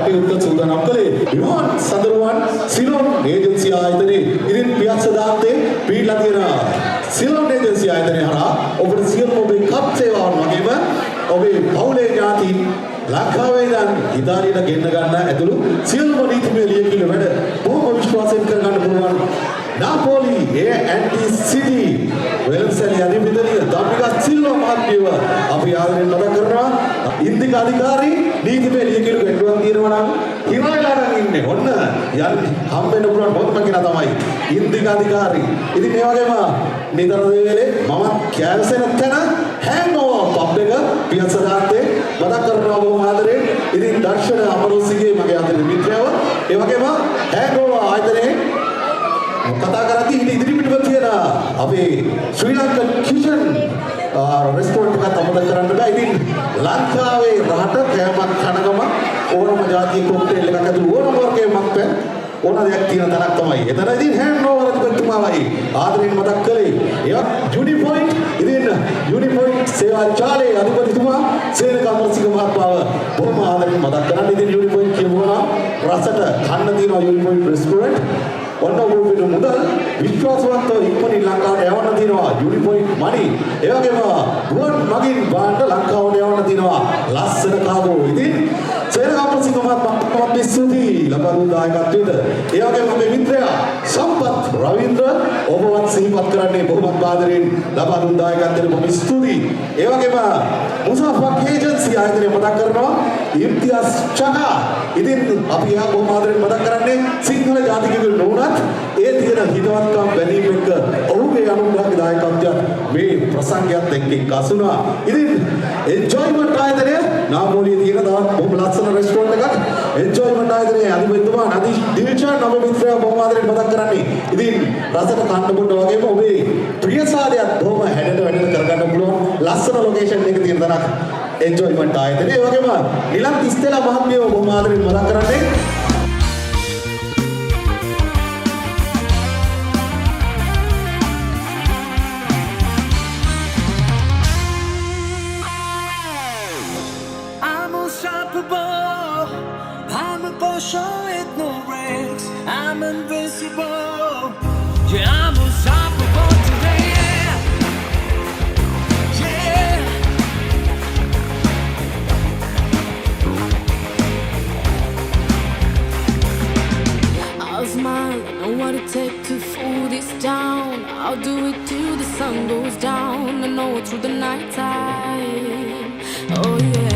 කටයුත්ත සූදානම් කළේ. විමාන සඳරුවන් සිලෝන් ඒජන්සි ආයතනයේ ඉදින් පියස්ස දාත්තේ පිළිලා තියෙනවා. සිලෝන් ඒජන්සි ආයතනය හරහා ඔබට සියලුම ඔබේ කප් සේවාවන් වගේම ඔබේ පවුලේ ඥාතීන් ලංකාවේ ඉඳන් ඉතාලියට ගෙන්න ගන්න ඇතුළු සියලුම නීතිමය ලියකියවිලි වැඩ බොහොම විශ්වාසයෙන් කරගන්න පුළුවන්. නාපෝලි A&T City වෙලන්සැලි අධිපතිනිය ධම්මික සිල්වා මහත්මියව අපි ආදරෙන් මතක් කරනවා. ඉන්දික අධිකාරී නීතිමය ලියකියවිලි ගැටුවක් තියෙනවා නම් හිරායලා නම් ඉන්නේ. ඔන්න යන්නේ හම්බෙන්න පුළුවන් බොත්ම කෙනා තමයි ඉන්දික අධිකාරී. ඉතින් මේ වගේම නිතර දෙවිලේ මම කැන්සල් කරන හැංගෝවර් පබ් එක පියස්ස දාත්තේ මතක් කරනවා බොහොම ආදරෙන්. ඉතින් දර්ශන අමරෝසිගේ මගේ ආදරේ මිත්‍රයව ඒ වගේම හැංගෝවර් ආයතනයේ කතා කරද්දී ඉතින් ඉදිරි පිටුව තියෙන අපේ ශ්‍රී ලංකන් කිචන් රෙස්ටෝරන්ට් එකක් අමතක කරන්න බෑ. ඉතින් ලංකාවේ රහට කෑමක් කනගම ඕනම ජාතිය කොක්ටේල් එකක් ඇතුළු ඕනම වර්ගයක මක්පැ ඕන දෙයක් තියෙන තැනක් තමයි. එතන ඉතින් හැන්ඩ් අධිපතිතුමාවයි ආදරෙන් මතක් කළේ. එයා යුනිපොයින්ට් ඉතින් යුනිපොයින්ට් සේවා ජාලයේ අධිපතිතුමා සේනක අමරසිංහ මහත්මයාව බොහොම ආදරෙන් මතක් කරන්නේ. ඉතින් යුනිපොයින්ට් කියවුවා රසට කන්න තියෙනවා යුනිපොයින්ට් රෙස්ටෝරන්ට්. ඔන්න ඔබට මුදල් විශ්වාසවන්තව ඉක්මනින් ලංකාවට යවන්න තියෙනවා යුනිපොයින්ට් මනි. ඒ වගේම ගුවන් මගින් බාන්න ලංකාවට යවන්න තියෙනවා ලස්සන කාගෝ. ඉතින් සේනක අමරසිංහ මහත්මයාට ස්තුතියි ලබා දුන් දායකත්වයට. ඒ වගේම අපේ මිත්‍රයා සම්පත් රවීන්ද්‍ර ඔබවත් සිහිපත් කරන්නේ බොහොමත් ආදරෙන් ලබා දුන් දායකත්වයට බොහොම ස්තුතියි. ඒ වගේම මුසාෆර් ඒජන්සි ආයතනය මතක් කරනවා ඉම්තියාස් චකා. ඉතින් අපි යා බොහොම ආදරෙන් මතක් කරන්නේ සිංහල ජාතිකයෙකු නොවුනත් ඒ තියෙන හිතවත්කම් බැලීම එක්ක ඔහුගේ අනුග්‍රහක දායකත්වය මේ ප්‍රසංගයත් එක්ක එක්කසුණා. ඉතින් එන්ජොයිමන්ට් ආයතනය නාමෝලියේ තියෙන තවත් බොහොම ලස්සන රෙස්ටෝරන්ට් එකක් එන්ජොයිමන්ට් ආයතනයේ අධිපතිතුමා නදීෂ් දිල්ෂාන් අපේ මිත්‍රයා බොහොම ආදරෙන් මතක් කරන්නේ. ඉතින් රසට කන්න බොන්න වගේම ඔබේ ප්‍රියසාදයක් බොහොම හැඩට වැඩට කරගන්න පුළුවන් ලස්සන ලොකේෂන් එකක තියෙන තැනක් එන්ජොයිමන්ට් ආයතනය. ඒ වගේම නිලන්ත ඉස්තෙලා මහත්මියව බොහොම ආදරෙන් මතක් කරන්නේ. With no brakes, I'm invincible. Yeah, I'm unstoppable today. Yeah, yeah. I'll smile, I know what it takes to fool this down. I'll do it till the sun goes down. I know through the night time. Oh yeah.